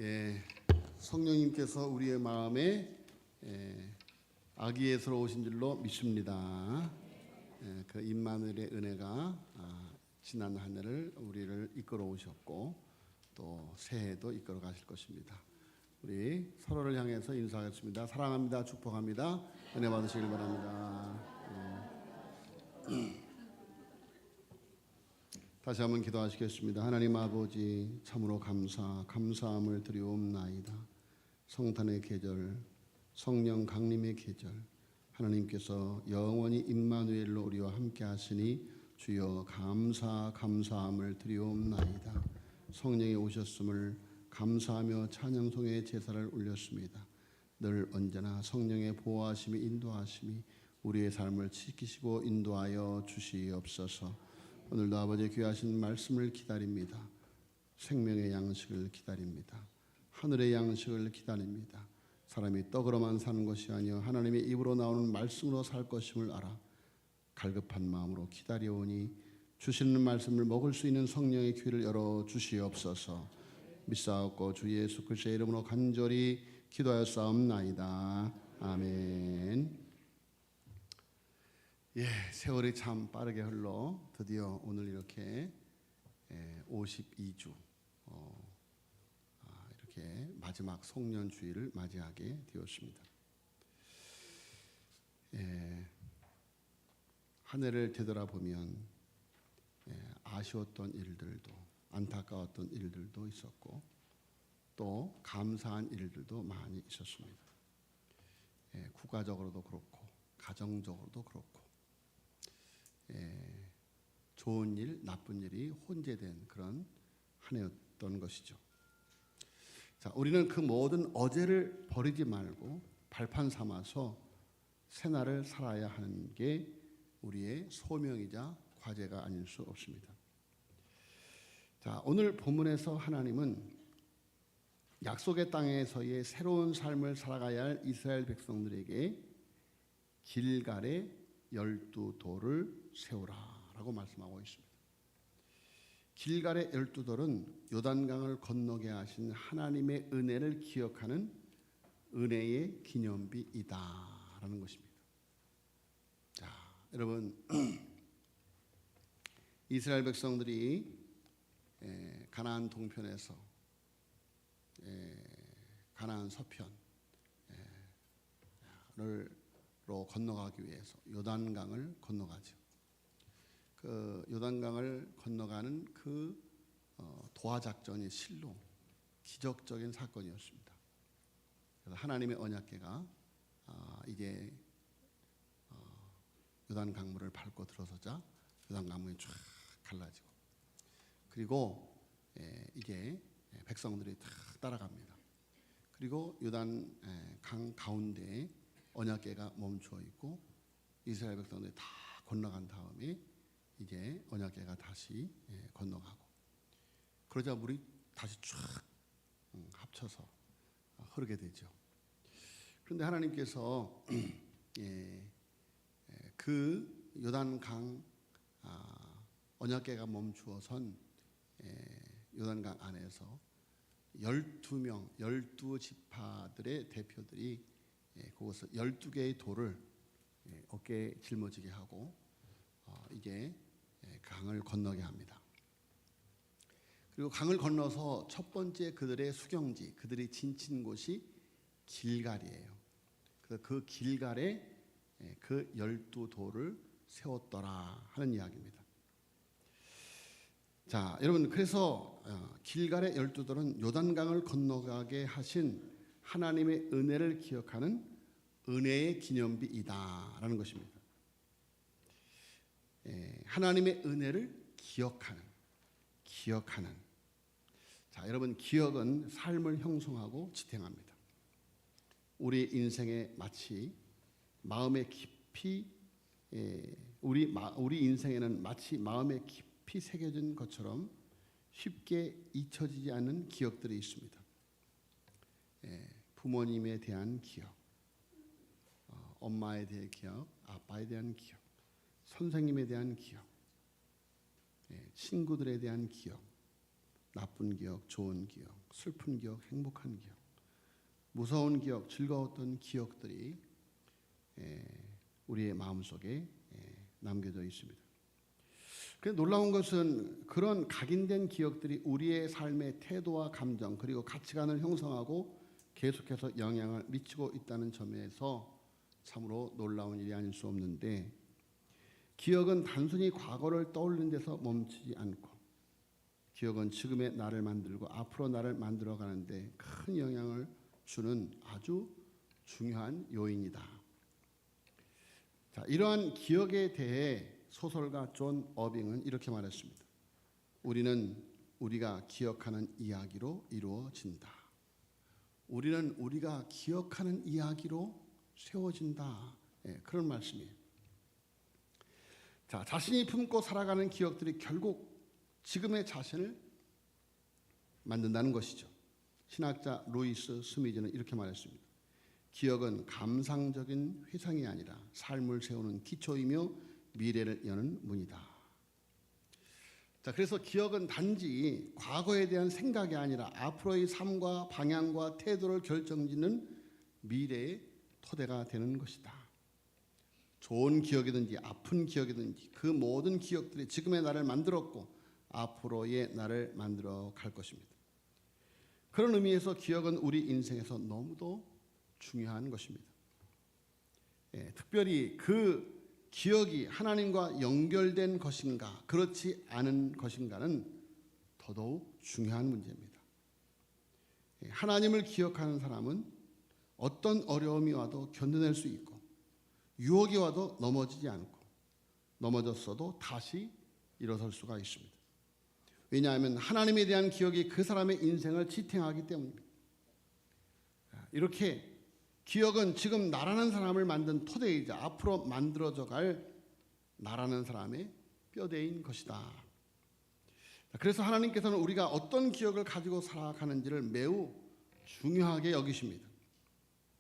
예, 성령님께서 우리의 마음에 아기예수로 오신 줄로 믿습니다. 그 임마누엘의 은혜가 지난 한 해를 우리를 이끌어 오셨고 또 새해도 이끌어 가실 것입니다. 우리 서로를 향해서 인사하겠습니다. 사랑합니다. 축복합니다. 은혜 받으시길 바랍니다. 다시 한번 기도하시겠습니다. 하나님 아버지, 참으로 감사함을 드리옵나이다. 성탄의 계절, 성령 강림의 계절, 하나님께서 영원히 임마누엘로 우리와 함께 하시니 주여 감사함을 드리옵나이다. 성령이 오셨음을 감사하며 찬양송의 제사를 올렸습니다. 늘 언제나 성령의 보호하심이 인도하심이 우리의 삶을 지키시고 인도하여 주시옵소서. 오늘도 아버지의 귀하신 말씀을 기다립니다. 생명의 양식을 기다립니다. 하늘의 양식을 기다립니다. 사람이 떡으로만 사는 것이 아니요 하나님의 입으로 나오는 말씀으로 살 것임을 알아 갈급한 마음으로 기다려오니 주시는 말씀을 먹을 수 있는 성령의 귀를 열어 주시옵소서. 믿사옵고 주 예수 그리스도의 이름으로 간절히 기도하였사옵나이다. 아멘. 예, 세월이 참 빠르게 흘러 드디어 오늘 이렇게 52주 이렇게 마지막 송년 주일을 맞이하게 되었습니다. 한 해를 되돌아보면 아쉬웠던 일들도 안타까웠던 일들도 있었고 또 감사한 일들도 많이 있었습니다. 국가적으로도 그렇고 가정적으로도 그렇고 좋은 일, 나쁜 일이 혼재된 그런 한 해였던 것이죠. 자, 우리는 그 모든 어제를 버리지 말고 발판 삼아서 새날을 살아야 하는 게 우리의 소명이자 과제가 아닐 수 없습니다. 자, 오늘 본문에서 하나님은 약속의 땅에서의 새로운 삶을 살아가야 할 이스라엘 백성들에게 길갈의 12돌을 세우라라고 말씀하고 있습니다. 길갈의 12돌은 요단강을 건너게 하신 하나님의 은혜를 기억하는 은혜의 기념비이다라는 것입니다. 자, 여러분 이스라엘 백성들이 가나안 동편에서 가나안 서편을 건너가기 위해서 요단강을 건너가죠. 그 요단강을 건너가는 그 도하 작전이 실로 기적적인 사건이었습니다. 그래서 하나님의 언약궤가 이제 요단 강물을 밟고 들어서자 요단 강물이 쫙 갈라지고 그리고 이제 백성들이 다 따라갑니다. 그리고 요단 강 가운데에 언약궤가 멈추어 있고 이스라엘 백성들이 다 건너간 다음에 이제 언약궤가 다시 건너가고 그러자 물이 다시 쫙 합쳐서 흐르게 되죠. 그런데 하나님께서 그 요단강 언약궤가 멈추어선 요단강 안에서 12명 12지파들의 대표들이 그것을 12개의 돌을 어깨에 짊어지게 하고 이제 강을 건너게 합니다. 그리고 강을 건너서 첫 번째 그들의 수경지, 그들이 진친 곳이 길갈이에요. 그래서 그 길갈에 그 12돌을 세웠더라 하는 이야기입니다. 자, 여러분 그래서 길갈의 12돌은 요단강을 건너가게 하신 하나님의 은혜를 기억하는 은혜의 기념비이다라는 것입니다. 하나님의 은혜를 기억하는. 자, 여러분 기억은 삶을 형성하고 지탱합니다. 우리 인생에 마치 마음에 깊이 우리 인생에는 마치 마음에 깊이 새겨진 것처럼 쉽게 잊혀지지 않는 기억들이 있습니다. 부모님에 대한 기억, 엄마에 대한 기억, 아빠에 대한 기억, 선생님에 대한 기억, 친구들에 대한 기억, 나쁜 기억, 좋은 기억, 슬픈 기억, 행복한 기억, 무서운 기억, 즐거웠던 기억들이 우리의 마음속에 남겨져 있습니다. 놀라운 것은 그런 각인된 기억들이 우리의 삶의 태도와 감정 그리고 가치관을 형성하고 계속해서 영향을 미치고 있다는 점에서 참으로 놀라운 일이 아닐 수 없는데, 기억은 단순히 과거를 떠올리는 데서 멈추지 않고 기억은 지금의 나를 만들고 앞으로 나를 만들어가는데 큰 영향을 주는 아주 중요한 요인이다. 자, 이러한 기억에 대해 소설가 존 어빙은 이렇게 말했습니다. 우리는 우리가 기억하는 이야기로 이루어진다. 우리는 우리가 기억하는 이야기로 세워진다. 그런 말씀이에요. 자, 자신이 품고 살아가는 기억들이 결국 지금의 자신을 만든다는 것이죠. 신학자 루이스 스미즈는 이렇게 말했습니다. 기억은 감상적인 회상이 아니라 삶을 세우는 기초이며 미래를 여는 문이다. 자, 그래서 기억은 단지 과거에 대한 생각이 아니라 앞으로의 삶과 방향과 태도를 결정짓는 미래의 토대가 되는 것이다. 좋은 기억이든지 아픈 기억이든지 그 모든 기억들이 지금의 나를 만들었고 앞으로의 나를 만들어 갈 것입니다. 그런 의미에서 기억은 우리 인생에서 너무도 중요한 것입니다. 특별히 그 기억이 하나님과 연결된 것인가 그렇지 않은 것인가는 더더욱 중요한 문제입니다. 하나님을 기억하는 사람은 어떤 어려움이 와도 견뎌낼 수 있고 유혹이 와도 넘어지지 않고 넘어졌어도 다시 일어설 수가 있습니다. 왜냐하면 하나님에 대한 기억이 그 사람의 인생을 지탱하기 때문입니다. 이렇게 기억은 지금 나라는 사람을 만든 토대이자 앞으로 만들어져 갈 나라는 사람의 뼈대인 것이다. 그래서 하나님께서는 우리가 어떤 기억을 가지고 살아가는지를 매우 중요하게 여기십니다.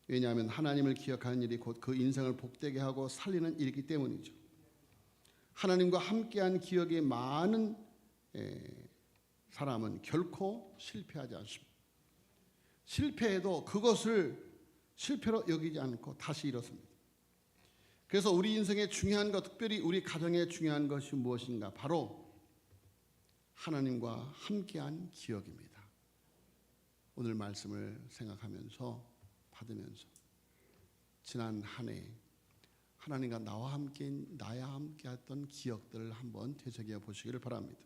왜냐하면 하나님을 기억하는 일이 곧 그 인생을 복되게 하고 살리는 일이기 때문이죠. 하나님과 함께한 기억이 많은 사람은 결코 실패하지 않습니다. 실패해도 그것을 실패로 여기지 않고 다시 일어섭니다. 그래서 우리 인생의 중요한 것, 특별히 우리 가정의 중요한 것이 무엇인가? 바로 하나님과 함께한 기억입니다. 오늘 말씀을 생각하면서 받으면서 지난 한 해 하나님과 나와 함께 했던 기억들을 한번 되새겨 보시기를 바랍니다.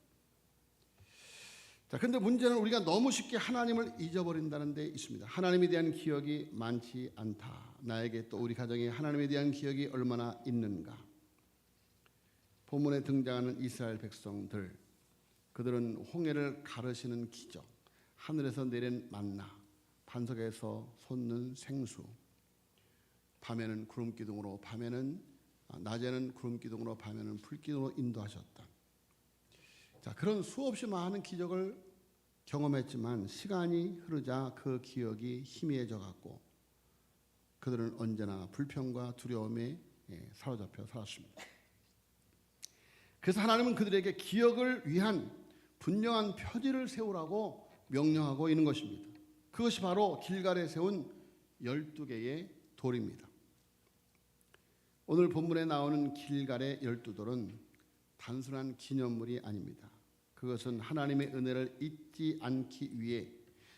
자, 근데 문제는 우리가 너무 쉽게 하나님을 잊어버린다는 데 있습니다. 하나님에 대한 기억이 많지 않다. 나에게 또 우리 가정에 하나님에 대한 기억이 얼마나 있는가? 본문에 등장하는 이스라엘 백성들, 그들은 홍해를 가르시는 기적, 하늘에서 내린 만나, 반석에서 솟는 생수, 밤에는 구름 기둥으로, 낮에는 구름 기둥으로, 밤에는 불 기둥으로 인도하셨다. 자, 그런 수없이 많은 기적을 경험했지만 시간이 흐르자 그 기억이 희미해져 갔고 그들은 언제나 불평과 두려움에 사로잡혀 살았습니다. 그래서 하나님은 그들에게 기억을 위한 분명한 표지를 세우라고 명령하고 있는 것입니다. 그것이 바로 길갈에 세운 12개의 돌입니다. 오늘 본문에 나오는 길갈의 12돌은 단순한 기념물이 아닙니다. 그것은 하나님의 은혜를 잊지 않기 위해,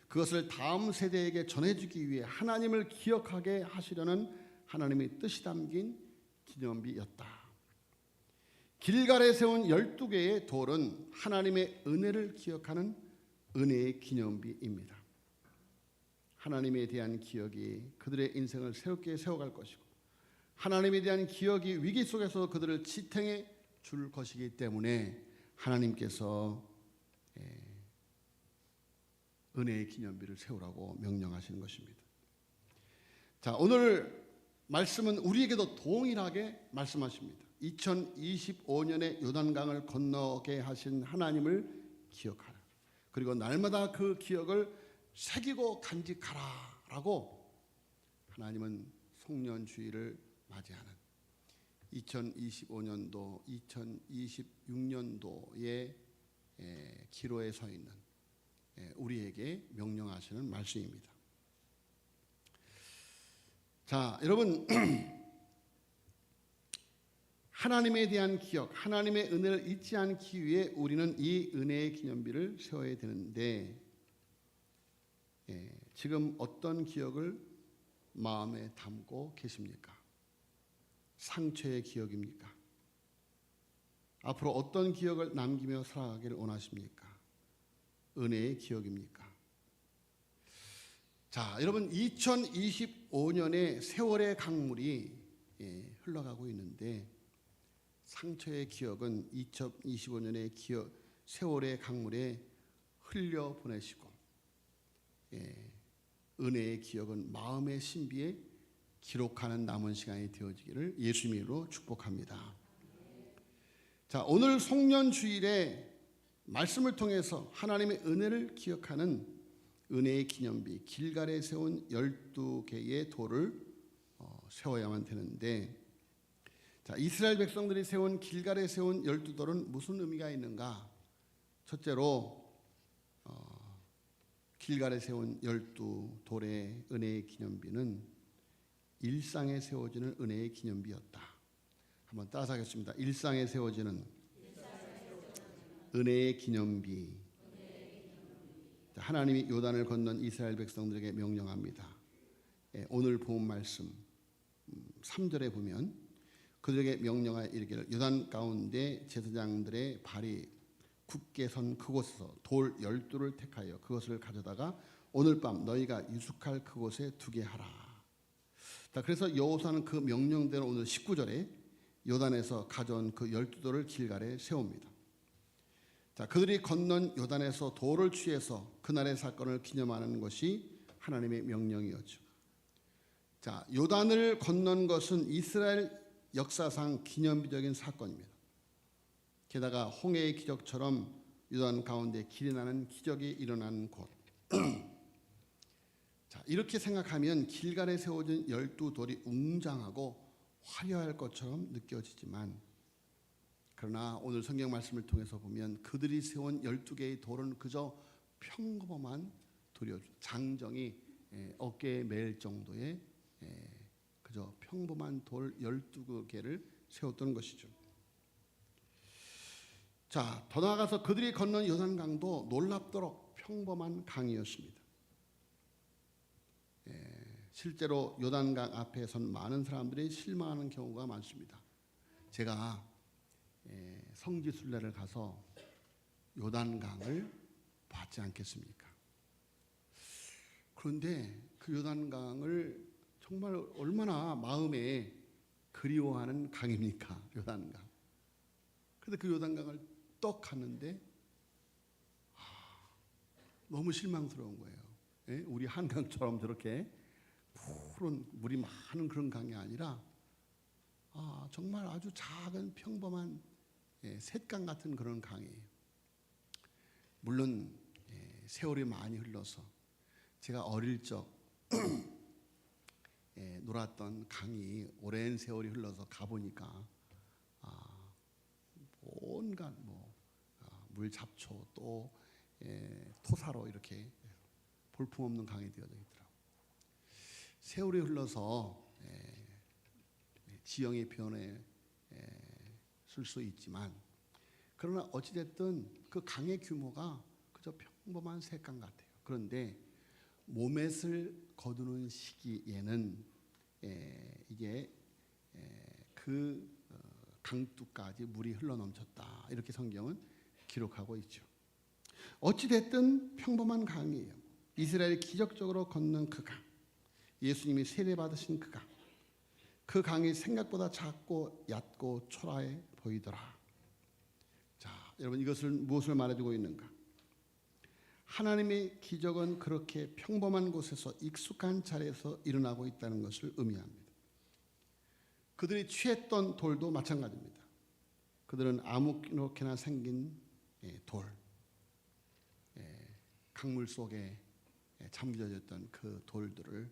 그것을 다음 세대에게 전해주기 위해 하나님을 기억하게 하시려는 하나님의 뜻이 담긴 기념비였다. 길갈에 세운 12개의 돌은 하나님의 은혜를 기억하는 은혜의 기념비입니다. 하나님에 대한 기억이 그들의 인생을 새롭게 세워갈 것이고 하나님에 대한 기억이 위기 속에서 그들을 지탱해 줄 것이기 때문에 하나님께서 은혜의 기념비를 세우라고 명령하시는 것입니다. 자, 오늘 말씀은 우리에게도 동일하게 말씀하십니다. 2025년에 요단강을 건너게 하신 하나님을 기억하라. 그리고 날마다 그 기억을 새기고 간직하라라고 하나님은 송년주의를 맞이하는 2025년도, 2026년도의 기로에 서 있는 우리에게 명령하시는 말씀입니다. 자, 여러분 하나님에 대한 기억, 하나님의 은혜를 잊지 않기 위해 우리는 이 은혜의 기념비를 세워야 되는데 지금 어떤 기억을 마음에 담고 계십니까? 상처의 기억입니까? 앞으로 어떤 기억을 남기며 살아가기를 원하십니까? 은혜의 기억입니까? 자, 여러분 2025년에 세월의 강물이 흘러가고 있는데 상처의 기억은 2025년의 세월의 강물에 흘려보내시고 은혜의 기억은 마음의 신비에 기록하는 남은 시간이 되어지기를 예수님의 이름으로 축복합니다. 자, 오늘 송년주일에 말씀을 통해서 하나님의 은혜를 기억하는 은혜의 기념비 길갈에 세운 12개의 돌을 세워야만 되는데, 자, 이스라엘 백성들이 세운 길갈에 세운 12돌은 무슨 의미가 있는가? 첫째로 길갈에 세운 12돌의 은혜의 기념비는 일상에 세워지는 은혜의 기념비였다. 한번 따라하겠습니다. 일상에 세워지는 은혜의 기념비. 하나님이 요단을 건넌 이스라엘 백성들에게 명령합니다. 오늘 본 말씀 3절에 보면 그들에게 명령하여 이르기를 요단 가운데 제사장들의 발이 굳게 선 그곳에서 돌 12돌을 택하여 그것을 가져다가 오늘 밤 너희가 유숙할 그곳에 두게 하라. 자, 그래서 여호수아는 그 명령대로 오늘 19절에 요단에서 가져온 그 12돌을 길갈에 세웁니다. 자, 그들이 건넌 요단에서 돌을 취해서 그날의 사건을 기념하는 것이 하나님의 명령이었죠. 자, 요단을 건넌 것은 이스라엘 역사상 기념비적인 사건입니다. 게다가 홍해의 기적처럼 요단 가운데 길이 나는 기적이 일어나는 곳. 자, 이렇게 생각하면 길갈에 세워진 12돌이 웅장하고 화려할 것처럼 느껴지지만, 그러나 오늘 성경 말씀을 통해서 보면 그들이 세운 12개의 돌은 그저 평범한 돌이었죠. 장정이 어깨에 매일 정도의 그저 평범한 돌 12개를 세웠던 것이죠. 자, 더 나아가서 그들이 건넌 요단강도 놀랍도록 평범한 강이었습니다. 실제로 요단강 앞에 선 많은 사람들이 실망하는 경우가 많습니다. 제가 성지순례를 가서 요단강을 봤지 않겠습니까? 그런데 그 요단강을 정말 얼마나 마음에 그리워하는 강입니까? 요단강. 그런데 그 요단강을 떡 갔는데 너무 실망스러운 거예요. 우리 한강처럼 저렇게 푸른 물이 많은 그런 강이 아니라 정말 아주 작은 평범한 샛강 같은 그런 강이에요. 물론 세월이 많이 흘러서 제가 어릴 적 놀았던 강이 오랜 세월이 흘러서 가보니까 온갖 물 잡초 또 토사로 이렇게 볼품없는 강이 되어져 있더라고요. 세월이 흘러서 지형의 변해 쓸 수 있지만, 그러나 어찌됐든 그 강의 규모가 그저 평범한 샛강 같아요. 그런데 모맷을 거두는 시기에는 이게 그 강둑까지 물이 흘러넘쳤다, 이렇게 성경은 기록하고 있죠. 어찌됐든 평범한 강이에요. 이스라엘이 기적적으로 건넌 그 강, 예수님이 세례받으신 그 강, 그 강이 생각보다 작고 얕고 초라해 보이더라. 자, 여러분, 이것을 무엇을 말해주고 있는가? 하나님의 기적은 그렇게 평범한 곳에서 익숙한 자리에서 일어나고 있다는 것을 의미합니다. 그들이 취했던 돌도 마찬가지입니다. 그들은 아무렇게나 생긴 돌, 강물 속에 잠겨졌던 그 돌들을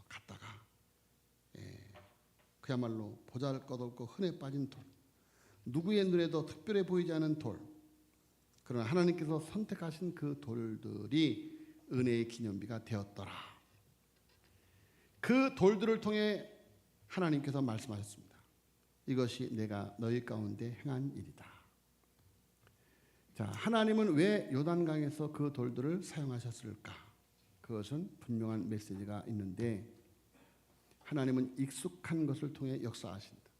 갖다가 그야말로 보잘것없고 흔해 빠진 돌, 누구의 눈에도 특별해 보이지 않은 돌, 그 그러나 하나님께서 선택하신 그 돌들이 은혜의 기념비가 되었더라. 그 돌들을 통해 하나님께서 말씀하셨습니다. 이것이 내가 너희 가운데 행한 일이다. 자, 하나님은 왜 요단강에서 그 돌들을 사용하셨을까? 그것은 분명한 메시지가 있는데, 하나님은 익숙한 것을 통해 역사하신다.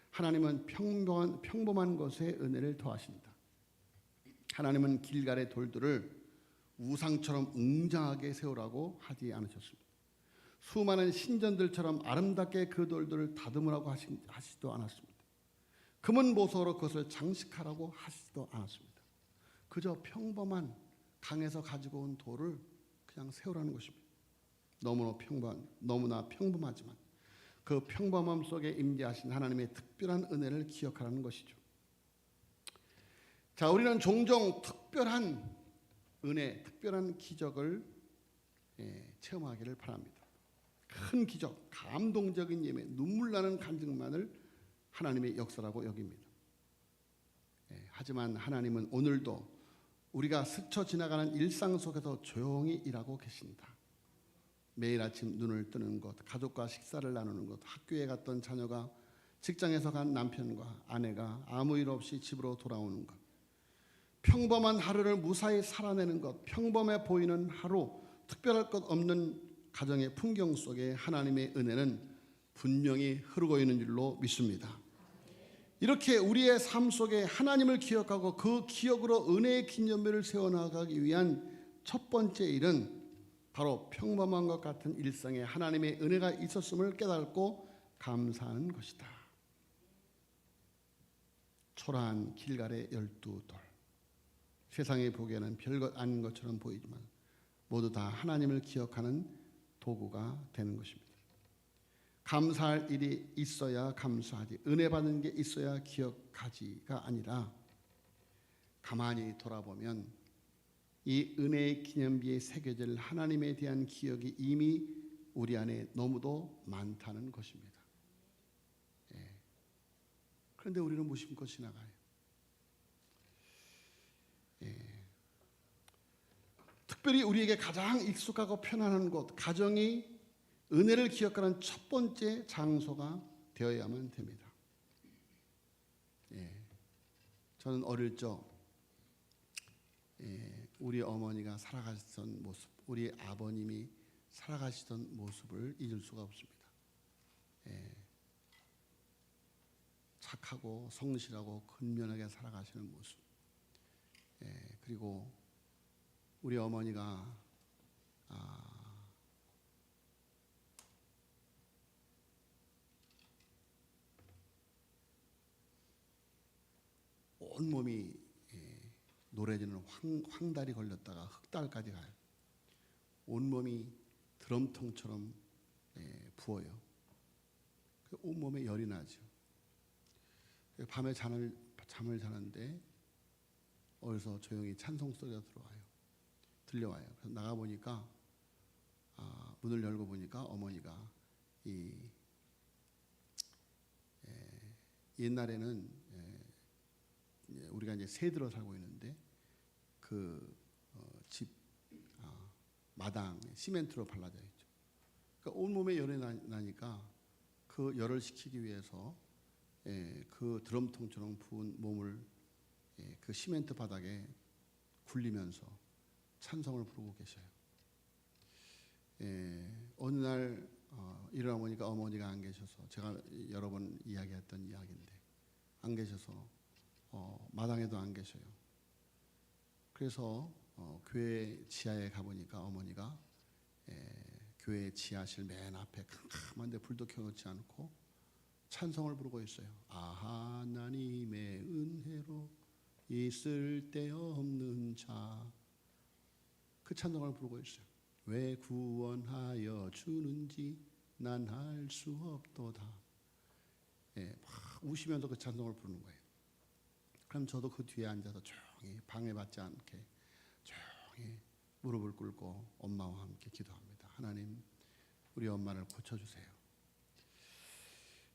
하나님은 평범한 것에 은혜를 더하신다. 하나님은 길갈의 돌들을 우상처럼 웅장하게 세우라고 하지 않으셨습니다. 수많은 신전들처럼 아름답게 그 돌들을 다듬으라고 하시지도 않았습니다. 금은 보석으로 그것을 장식하라고 하시지도 않았습니다. 그저 평범한 강에서 가지고 온 돌을 그냥 세우라는 것입니다. 너무나 평범하지만 그 평범함 속에 임재하신 하나님의 특별한 은혜를 기억하라는 것이죠. 자, 우리는 종종 특별한 은혜, 특별한 기적을 체험하기를 바랍니다. 큰 기적, 감동적인 예배, 눈물 나는 간증만을 하나님의 역사라고 여깁니다. 하지만 하나님은 오늘도 우리가 스쳐 지나가는 일상 속에서 조용히 일하고 계십니다. 매일 아침 눈을 뜨는 것, 가족과 식사를 나누는 것, 학교에 갔던 자녀가 직장에서 간 남편과 아내가 아무 일 없이 집으로 돌아오는 것, 평범한 하루를 무사히 살아내는 것, 평범해 보이는 하루, 특별할 것 없는 가정의 풍경 속에 하나님의 은혜는 분명히 흐르고 있는 줄로 믿습니다. 이렇게 우리의 삶 속에 하나님을 기억하고 그 기억으로 은혜의 기념비를 세워나가기 위한 첫 번째 일은 바로 평범한 것 같은 일상에 하나님의 은혜가 있었음을 깨닫고 감사하는 것이다. 초라한 길갈의 12돌, 세상에 보기에는 별것 아닌 것처럼 보이지만 모두 다 하나님을 기억하는 도구가 되는 것입니다. 감사할 일이 있어야 감사하지, 은혜 받는 게 있어야 기억하지가 아니라 가만히 돌아보면 이 은혜의 기념비에 새겨질 하나님에 대한 기억이 이미 우리 안에 너무도 많다는 것입니다. 그런데 우리는 무심코 지나가요. 특별히 우리에게 가장 익숙하고 편안한 곳, 가정이 은혜를 기억하는 첫 번째 장소가 되어야만 됩니다. 저는 어릴 적 우리 어머니가 살아가시던 모습, 우리 아버님이 살아가시던 모습을 잊을 수가 없습니다. 착하고 성실하고 근면하게 살아가시는 모습. 그리고 우리 어머니가 온몸이 노래지는 황달이 걸렸다가 흑달까지 가요. 온몸이 드럼통처럼 부어요. 온몸에 열이 나죠. 밤에 잠을 자는데 어디서 조용히 찬송 소리가 들려와요. 그래서 나가보니까 문을 열고 보니까 어머니가 옛날에는 우리가 이제 새들어 살고 있는데 그 집 마당 시멘트로 발라져 있죠. 그러니까 온몸에 열이 나니까 그 열을 식히기 위해서 그 드럼통처럼 부은 몸을 그 시멘트 바닥에 굴리면서 찬송을 부르고 계셔요. 어느 날 일어나 보니까 어머니가 안 계셔서, 제가 여러 번 이야기했던 이야기인데 안 계셔서 마당에도 안 계셔요. 그래서 교회 지하에 가보니까 어머니가 교회 지하실 맨 앞에 캄캄한데 불도 켜놓지 않고 찬송을 부르고 있어요. 하나님의 은혜로 있을 데 없는 자. 그 찬송을 부르고 있어요. 왜 구원하여 주는지 난 알 수 없도다. 막 우시면서 그 찬송을 부르는 거예요. 그럼 저도 그 뒤에 앉아서 조용히 방해받지 않게 조용히 무릎을 꿇고 엄마와 함께 기도합니다. 하나님, 우리 엄마를 고쳐주세요.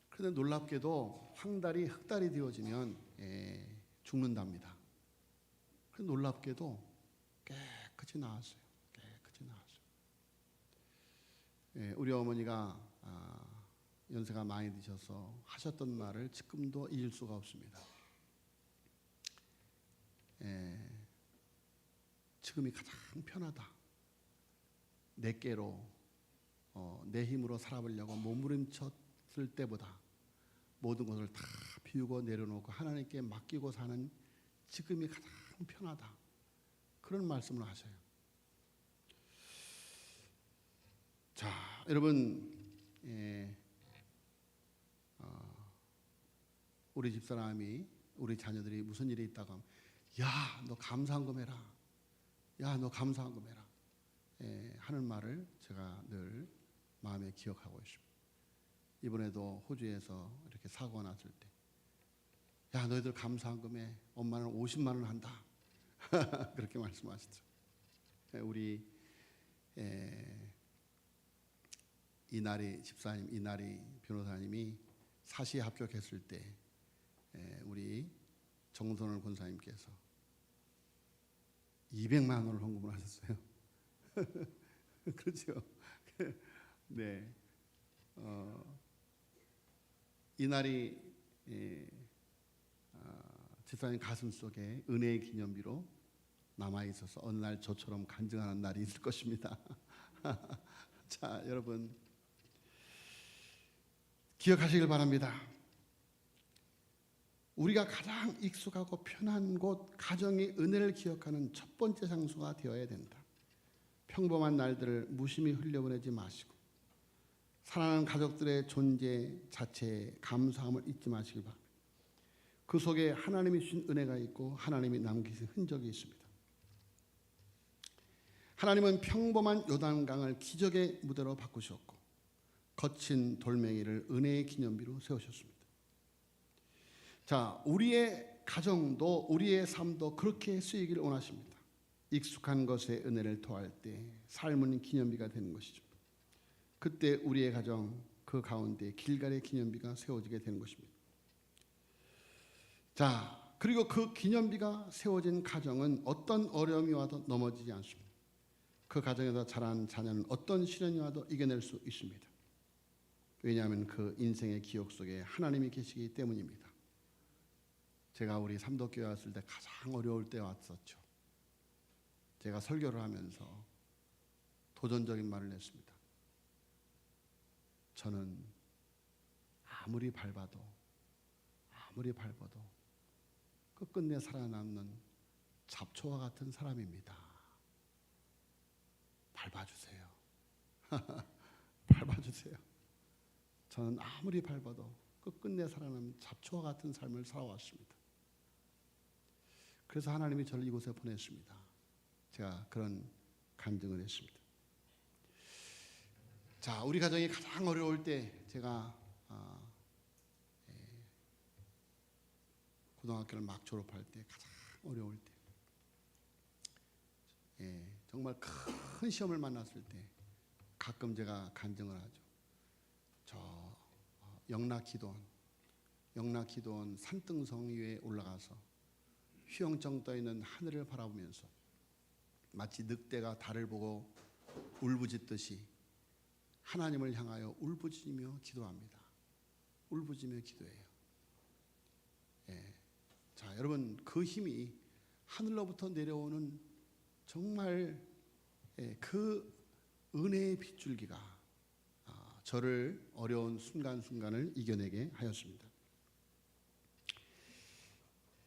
그런데 놀랍게도 황달이 흑달이 되어지면 죽는답니다. 놀랍게도 깨끗이 나았어요. 깨끗이 나았어요. 예, 우리 어머니가 연세가 많이 드셔서 하셨던 말을 지금도 잊을 수가 없습니다. 지금이 가장 편하다. 내께로 내 힘으로 살아보려고 몸부림쳤을 때보다 모든 것을 다 비우고 내려놓고 하나님께 맡기고 사는 지금이 가장 편하다. 그런 말씀을 하셔요. 자, 여러분, 우리 집사람이, 우리 자녀들이 무슨 일이 있다고 하면, 야, 너 감사한 거 해라. 야, 너 감사한 거 해라. 하는 말을 제가 늘 마음에 기억하고 있습니다. 이번에도 호주에서 이렇게 사고가 났을 때, 야, 너희들 감사한 금에 엄마는 50만 원 한다. 그렇게 말씀하시죠. 우리 이나리 집사님, 이나리 변호사님이 사시에 합격했을 때 우리 정선월 권사님께서 200만 원을 헌금을 하셨어요. 그렇죠. 네. 이날이 집사님 가슴 속에 은혜의 기념비로 남아 있어서 어느 날 저처럼 간증하는 날이 있을 것입니다. 자, 여러분 기억하시길 바랍니다. 우리가 가장 익숙하고 편한 곳, 가정의 은혜를 기억하는 첫 번째 장소가 되어야 된다. 평범한 날들을 무심히 흘려보내지 마시고 사랑하는 가족들의 존재 자체에 감사함을 잊지 마시길 바랍니다. 그 속에 하나님이 주신 은혜가 있고 하나님이 남기신 흔적이 있습니다. 하나님은 평범한 요단강을 기적의 무대로 바꾸셨고 거친 돌멩이를 은혜의 기념비로 세우셨습니다. 자, 우리의 가정도 우리의 삶도 그렇게 쓰이기를 원하십니다. 익숙한 것에 은혜를 토할 때 삶은 기념비가 되는 것이죠. 그때 우리의 가정 그 가운데 길갈의 기념비가 세워지게 되는 것입니다. 자, 그리고 그 기념비가 세워진 가정은 어떤 어려움이 와도 넘어지지 않습니다. 그 가정에서 자란 자녀는 어떤 시련이 와도 이겨낼 수 있습니다. 왜냐하면 그 인생의 기억 속에 하나님이 계시기 때문입니다. 제가 우리 삼덕교회 왔을 때 가장 어려울 때 왔었죠. 제가 설교를 하면서 도전적인 말을 했습니다. 저는 아무리 밟아도 끝끝내 살아남는 잡초와 같은 사람입니다. 밟아주세요. 밟아주세요. 저는 아무리 밟아도 끝끝내 살아남는 잡초와 같은 삶을 살아왔습니다. 그래서 하나님이 저를 이곳에 보냈습니다. 제가 그런 간증을 했습니다. 자, 우리 가정이 가장 어려울 때 제가 고등학교를 막 졸업할 때 가장 어려울 때 정말 큰 시험을 만났을 때 가끔 제가 간증을 하죠. 저 영락기도원 산등성 위에 올라가서 휘영청 떠있는 하늘을 바라보면서 마치 늑대가 달을 보고 울부짖듯이 하나님을 향하여 울부짖으며 기도합니다. 울부짖으며 기도해요. 자, 여러분 그 힘이 하늘로부터 내려오는 정말 그 은혜의 빗줄기가 저를 어려운 순간순간을 이겨내게 하였습니다.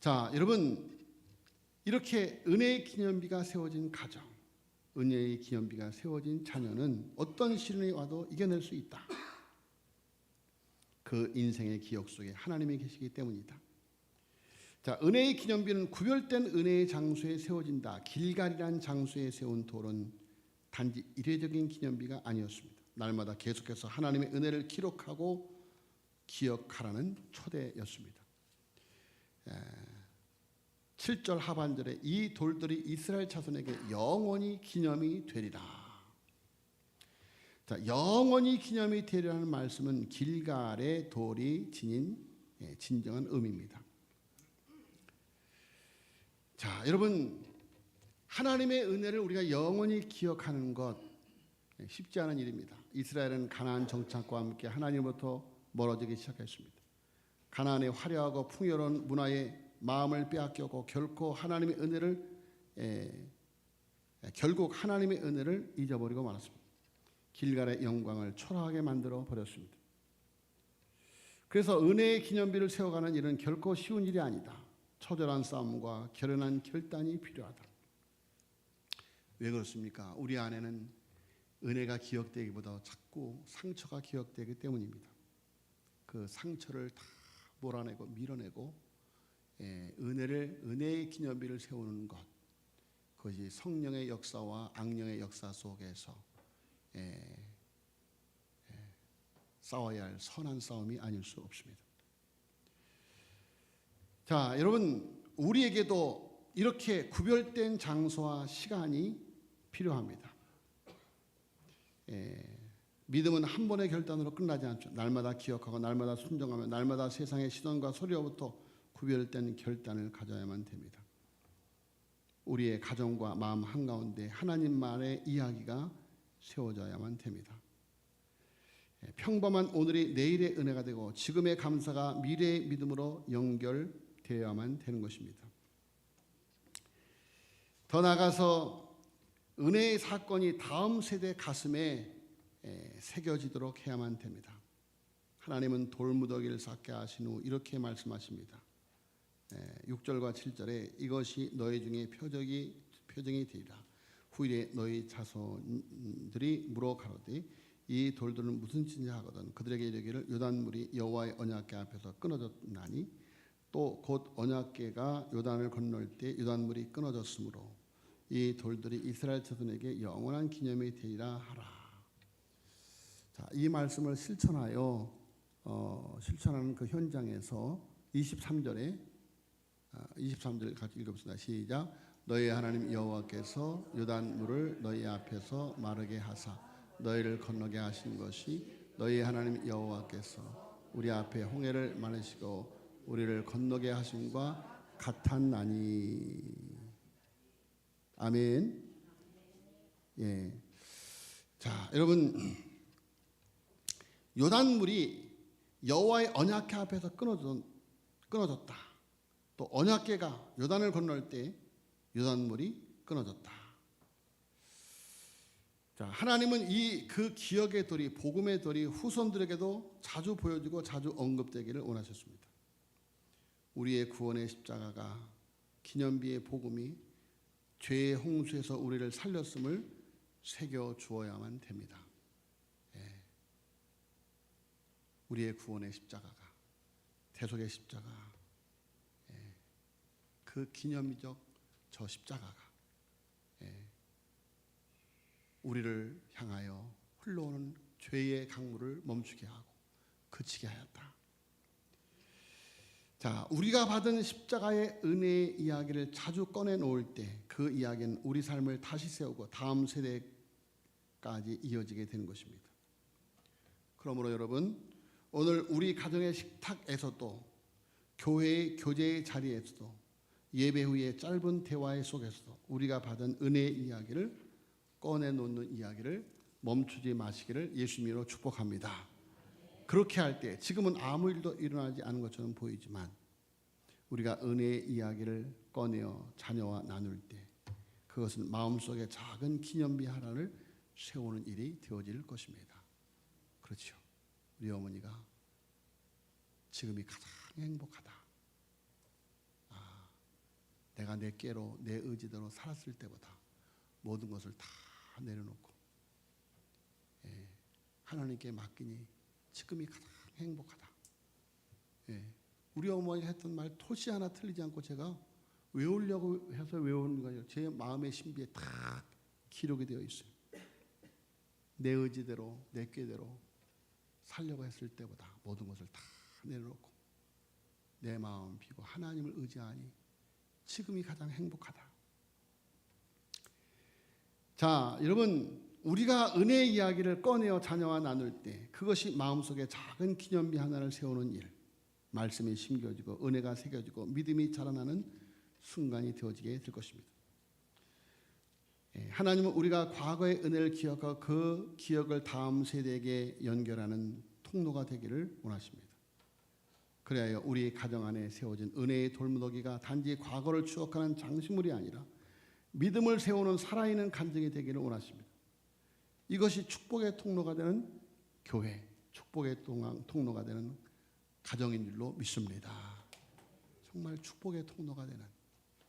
자, 여러분 이렇게 은혜의 기념비가 세워진 가정, 은혜의 기념비가 세워진 자녀는 어떤 시련이 와도 이겨낼 수 있다. 그 인생의 기억 속에 하나님이 계시기 때문이다. 자, 은혜의 기념비는 구별된 은혜의 장소에 세워진다. 길갈이란 장소에 세운 돌은 단지 이례적인 기념비가 아니었습니다. 날마다 계속해서 하나님의 은혜를 기록하고 기억하라는 초대였습니다. 7절 하반절에 이 돌들이 이스라엘 자손에게 영원히 기념이 되리라. 자, 영원히 기념이 되리라는 말씀은 길갈의 돌이 지닌 진정한 의미입니다. 자, 여러분, 하나님의 은혜를 우리가 영원히 기억하는 것 쉽지 않은 일입니다. 이스라엘은 가나안 정착과 함께 하나님으로부터 멀어지기 시작했습니다. 가나안의 화려하고 풍요로운 문화에 마음을 빼앗겼고 결국 하나님의 은혜를 잊어버리고 말았습니다. 길갈의 영광을 초라하게 만들어 버렸습니다. 그래서 은혜의 기념비를 세워가는 일은 결코 쉬운 일이 아니다. 처절한 싸움과 결연한 결단이 필요하다. 왜 그렇습니까? 우리 안에는 은혜가 기억되기보다 자꾸 상처가 기억되기 때문입니다. 그 상처를 다 몰아내고 밀어내고 은혜의 기념비를 세우는 것, 그것이 성령의 역사와 악령의 역사 속에서 싸워야 할 선한 싸움이 아닐 수 없습니다. 자, 여러분, 우리에게도 이렇게 구별된 장소와 시간이 필요합니다. 믿음은 한 번의 결단으로 끝나지 않죠. 날마다 기억하고 날마다 순종하며 날마다 세상의 시선과 소리로부터 구별된 결단을 가져야만 됩니다. 우리의 가정과 마음 한가운데 하나님만의 이야기가 세워져야만 됩니다. 평범한 오늘이 내일의 은혜가 되고 지금의 감사가 미래의 믿음으로 연결되어야만 되는 것입니다. 더 나아가서 은혜의 사건이 다음 세대 가슴에 새겨지도록 해야만 됩니다. 하나님은 돌무더기를 쌓게 하신 후 이렇게 말씀하십니다. 6절과 7절에 이것이 너희 중에 표정이 되리라. 후일에 너희 자손들이 물어 가로되 이 돌들은 무슨 짓이냐 하거든 그들에게 이르기를 요단물이 여호와의 언약궤 앞에서 끊어졌나니 또 곧 언약궤가 요단을 건널 때 요단물이 끊어졌으므로 이 돌들이 이스라엘 자손에게 영원한 기념이 되리라 하라. 자, 이 말씀을 실천하는 그 현장에서 23절을 같이 읽어봅시다. 시작. 너희 하나님 여호와께서 요단물을 너희 앞에서 마르게 하사 너희를 건너게 하신 것이 너희 하나님 여호와께서 우리 앞에 홍해를 마르시고 우리를 건너게 하심과 같았나니. 아멘. 예. 자, 여러분, 요단물이 여호와의 언약궤 앞에서 끊어졌다. 또 언약궤가 요단을 건널 때 요단물이 끊어졌다. 자, 하나님은 그 기억의 돌이, 복음의 돌이 후손들에게도 자주 보여지고 자주 언급되기를 원하셨습니다. 우리의 구원의 십자가가, 기념비의 복음이 죄의 홍수에서 우리를 살렸음을 새겨 주어야만 됩니다. 우리의 구원의 십자가가, 대속의 십자가, 그 기념비적 저 십자가가 우리를 향하여 흘러오는 죄의 강물을 멈추게 하고 그치게 하였다. 자, 우리가 받은 십자가의 은혜의 이야기를 자주 꺼내놓을 때 그 이야기는 우리 삶을 다시 세우고 다음 세대까지 이어지게 되는 것입니다. 그러므로 여러분, 오늘 우리 가정의 식탁에서도 교회의 교제의 자리에서도 예배 후의 짧은 대화 속에서도 우리가 받은 은혜의 이야기를 꺼내놓는 이야기를 멈추지 마시기를 예수님으로 축복합니다. 그렇게 할 때 지금은 아무 일도 일어나지 않은 것처럼 보이지만 우리가 은혜의 이야기를 꺼내어 자녀와 나눌 때 그것은 마음속에 작은 기념비 하나를 세우는 일이 되어질 것입니다. 그렇죠. 우리 어머니가 지금이 가장 행복하다. 내가 내 꾀로 내 의지대로 살았을 때보다 모든 것을 다 내려놓고 하나님께 맡기니 지금이 가장 행복하다. 우리 어머니가 했던 말 토시 하나 틀리지 않고 제가 외우려고 해서 외우는 거예요. 제 마음의 신비에 다 기록이 되어 있어요. 내 의지대로 내 꾀대로 살려고 했을 때보다 모든 것을 다 내려놓고 내 마음 비고 하나님을 의지하니 지금이 가장 행복하다. 자, 여러분, 우리가 은혜의 이야기를 꺼내어 자녀와 나눌 때 그것이 마음속에 작은 기념비 하나를 세우는 일, 말씀이 심겨지고 은혜가 새겨지고 믿음이 자라나는 순간이 되어지게 될 것입니다. 하나님은 우리가 과거의 은혜를 기억하고 그 기억을 다음 세대에게 연결하는 통로가 되기를 원하십니다. 그래야 우리 가정 안에 세워진 은혜의 돌무더기가 단지 과거를 추억하는 장식물이 아니라 믿음을 세우는 살아있는 간증이 되기를 원하십니다. 이것이 축복의 통로가 되는 교회, 축복의 통로가 되는 가정인 줄로 믿습니다. 정말 축복의 통로가 되는,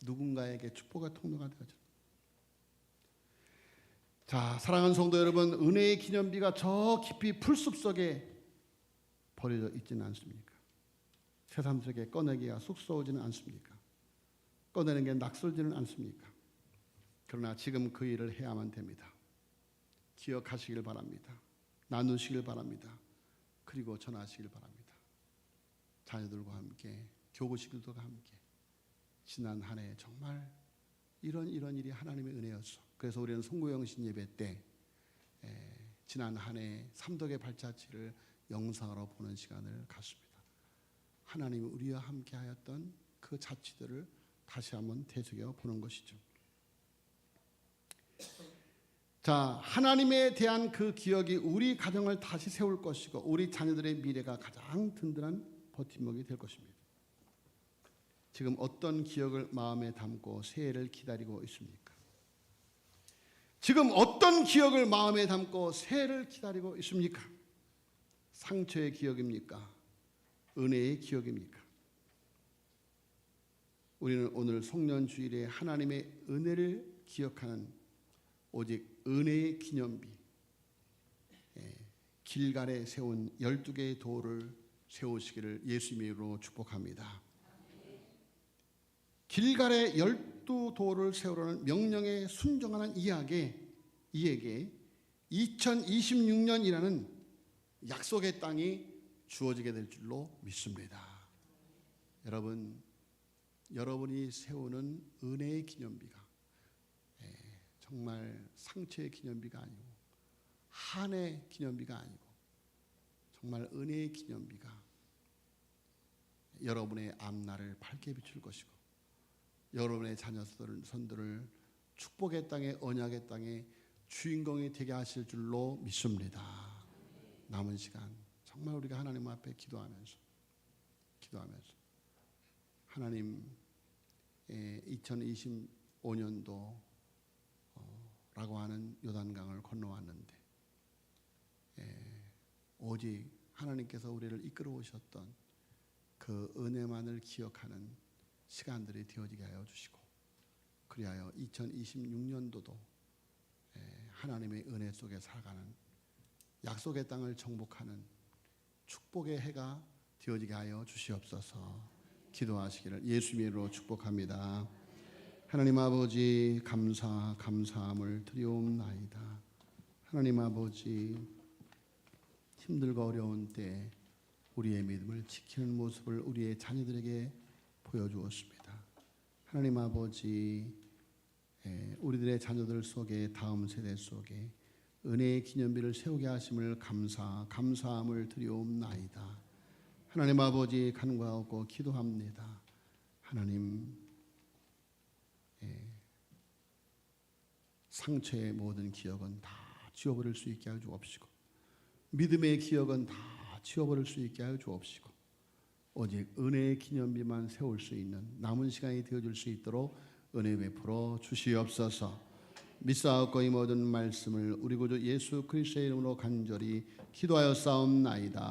누군가에게 축복의 통로가 되어져. 자, 사랑하는 성도 여러분, 은혜의 기념비가 저 깊이 풀숲 속에 버려져 있지는 않습니까? 새삼스럽게 꺼내기가 쑥스러우지는 않습니까? 꺼내는 게 낯설지는 않습니까? 그러나 지금 그 일을 해야만 됩니다. 기억하시길 바랍니다. 나누시길 바랍니다. 그리고 전하시길 바랍니다. 자녀들과 함께, 교구식들과 함께 지난 한 해 정말 이런 일이 하나님의 은혜였어. 그래서 우리는 송구영신 예배 때 지난 한 해 삼덕의 발자취를 영상으로 보는 시간을 갖습니다. 하나님이 우리와 함께 하였던 그 자취들을 다시 한번 되새겨 보는 것이죠. 자, 하나님에 대한 그 기억이 우리 가정을 다시 세울 것이고 우리 자녀들의 미래가 가장 든든한 버팀목이 될 것입니다. 지금 어떤 기억을 마음에 담고 새해를 기다리고 있습니까? 지금 어떤 기억을 마음에 담고 새해를 기다리고 있습니까? 상처의 기억입니까? 은혜의 기억입니까? 우리는 오늘 송년주일에 하나님의 은혜를 기억하는 오직 은혜의 기념비, 길갈에 세운 12개의 돌을 세우시기를 예수님의 이름으로 축복합니다. 길갈에 12돌을 세우라는 명령에 순종하는 이에게 2026년이라는 약속의 땅이 주어지게 될 줄로 믿습니다. 여러분이 세우는 은혜의 기념비가 정말 상처의 기념비가 아니고 한의 기념비가 아니고 정말 은혜의 기념비가 여러분의 앞날을 밝게 비출 것이고 여러분의 자녀선들을 축복의 땅에, 언약의 땅에 주인공이 되게 하실 줄로 믿습니다. 남은 시간 정말 우리가 하나님 앞에 기도하면서 하나님 2025년도 라고 하는 요단강을 건너왔는데 오직 하나님께서 우리를 이끌어 오셨던 그 은혜만을 기억하는 시간들이 되어지게 하여 주시고 그리하여 2026년도도 하나님의 은혜 속에 살아가는 약속의 땅을 정복하는 축복의 해가 되어지게 하여 주시옵소서. 기도하시기를 예수님의 이름으로 축복합니다. 하나님 아버지 감사함을 드리옵나이다. 하나님 아버지 힘들고 어려운 때 우리의 믿음을 지키는 모습을 우리의 자녀들에게 보여주었습니다. 하나님 아버지 우리들의 자녀들 속에 다음 세대 속에 은혜의 기념비를 세우게 하심을 감사함을 드리옵나이다. 하나님 아버지 간구하고 기도합니다. 하나님 상처의 모든 기억은 다 지워버릴 수 있게 하여 주옵시고 믿음의 기억은 다 지워버릴 수 있게 하여 주옵시고 오직 은혜의 기념비만 세울 수 있는 남은 시간이 되어줄 수 있도록 은혜 베풀어 주시옵소서. 믿사옵고 이 모든 말씀을 우리 구주 예수 그리스도의 이름으로 간절히 기도하여 싸움나이다.